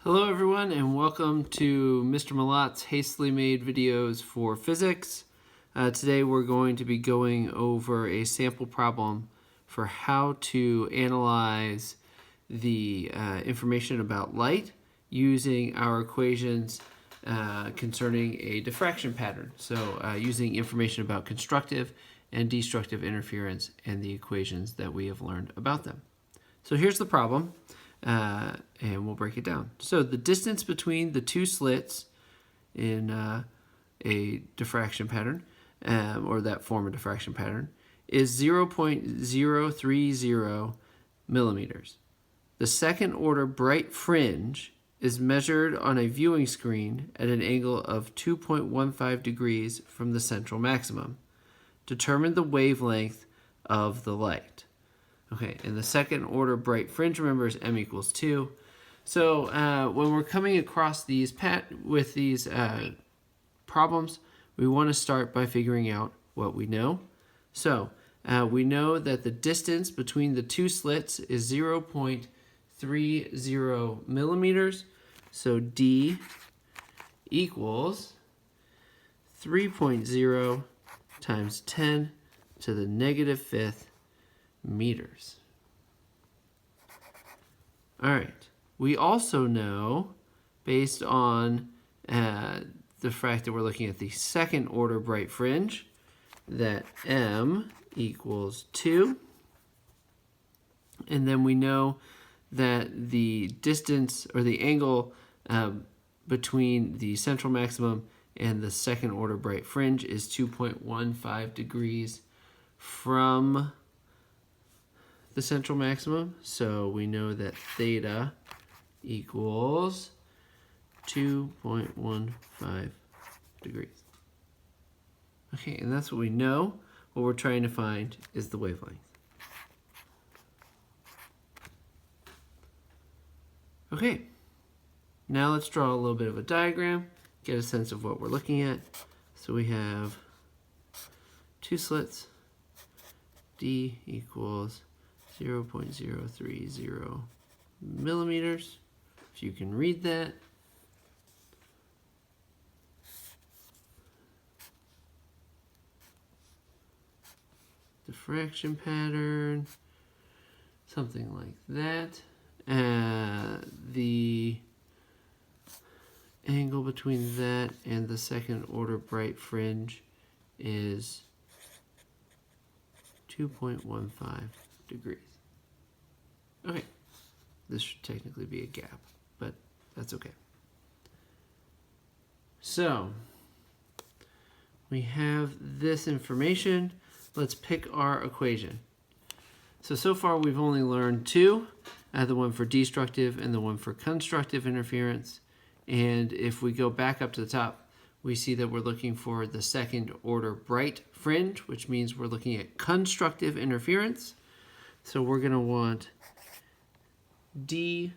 Hello everyone and welcome to Mr. Malot's hastily made videos for physics. Today we're going to be going over a sample problem for how to analyze the information about light using our equations concerning a diffraction pattern. So using information about constructive and destructive interference and the equations that we have learned about them. So here's the problem. And we'll break it down. So the distance between the two slits in a diffraction pattern, or that form of diffraction pattern, is 0.030 millimeters. The second order bright fringe is measured on a viewing screen at an angle of 2.15 degrees from the central maximum. Determine the wavelength of the light. Okay, and the second order bright fringe, remember, is m equals 2. So when we're coming across these problems, we want to start by figuring out what we know. So we know that the distance between the two slits is 0.30 millimeters. So D equals 3.0 times 10 to the negative fifth meters. All right. We also know, based on the fact that we're looking at the second order bright fringe, that m equals 2. And then we know that the distance or the angle between the central maximum and the second order bright fringe is 2.15 degrees from the central maximum. So we know that theta equals 2.15 degrees. Okay, and that's what we know. What we're trying to find is the wavelength. Okay, now let's draw a little bit of a diagram, get a sense of what we're looking at. So we have two slits. D equals 0.030 millimeters, if you can read that. Diffraction pattern, something like that. The angle between that and the second order bright fringe is 2.15 degrees. Okay, this should technically be a gap, but that's okay. So we have this information. Let's pick our equation. So far we've only learned two, the one for destructive and the one for constructive interference. And if we go back up to the top, we see that we're looking for the second order bright fringe, which means we're looking at constructive interference. So we're going to want D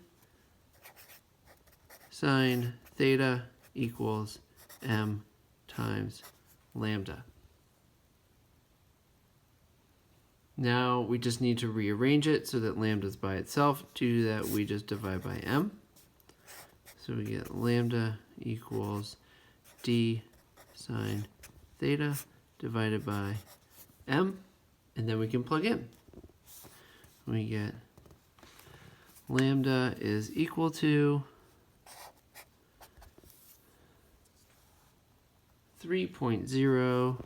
sine theta equals m times lambda. Now we just need to rearrange it so that lambda is by itself. To do that, we just divide by m. So we get lambda equals D sine theta divided by m, and then we can plug in. We get lambda is equal to 3.0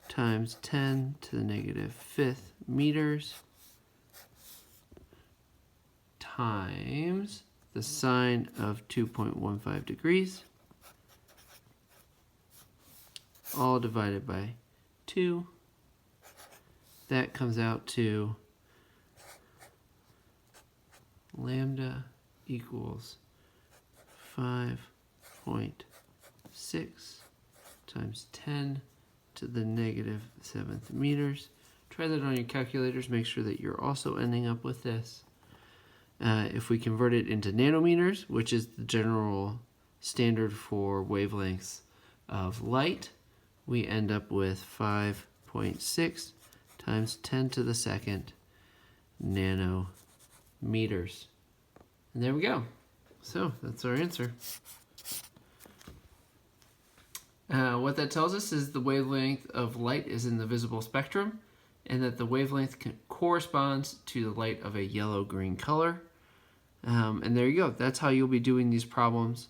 times 10 to the negative fifth meters times the sine of 2.15 degrees, all divided by 2. That comes out to lambda equals 5.6 times 10 to the negative 7th meters. Try that on your calculators. Make sure that you're also ending up with this. If we convert it into nanometers, which is the general standard for wavelengths of light, we end up with 5.6 times 10 to the second nanometers. And there we go. So that's our answer. What that tells us is the wavelength of light is in the visible spectrum, and that the wavelength corresponds to the light of a yellow-green color. And there you go. That's how you'll be doing these problems.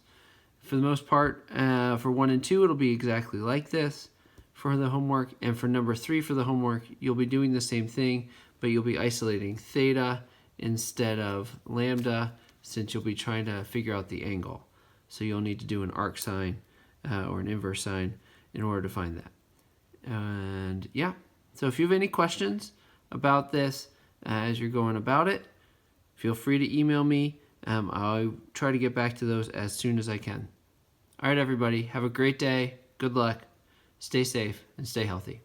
For the most part, for 1 and 2, it'll be exactly like this for the homework. And for number 3 for the homework, you'll be doing the same thing, but you'll be isolating theta instead of lambda, since you'll be trying to figure out the angle. So you'll need to do an arc sine or an inverse sine in order to find that. And yeah, so if you have any questions about this as you're going about it, feel free to email me. I'll try to get back to those as soon as I can. All right, everybody, have a great day. Good luck. Stay safe and stay healthy.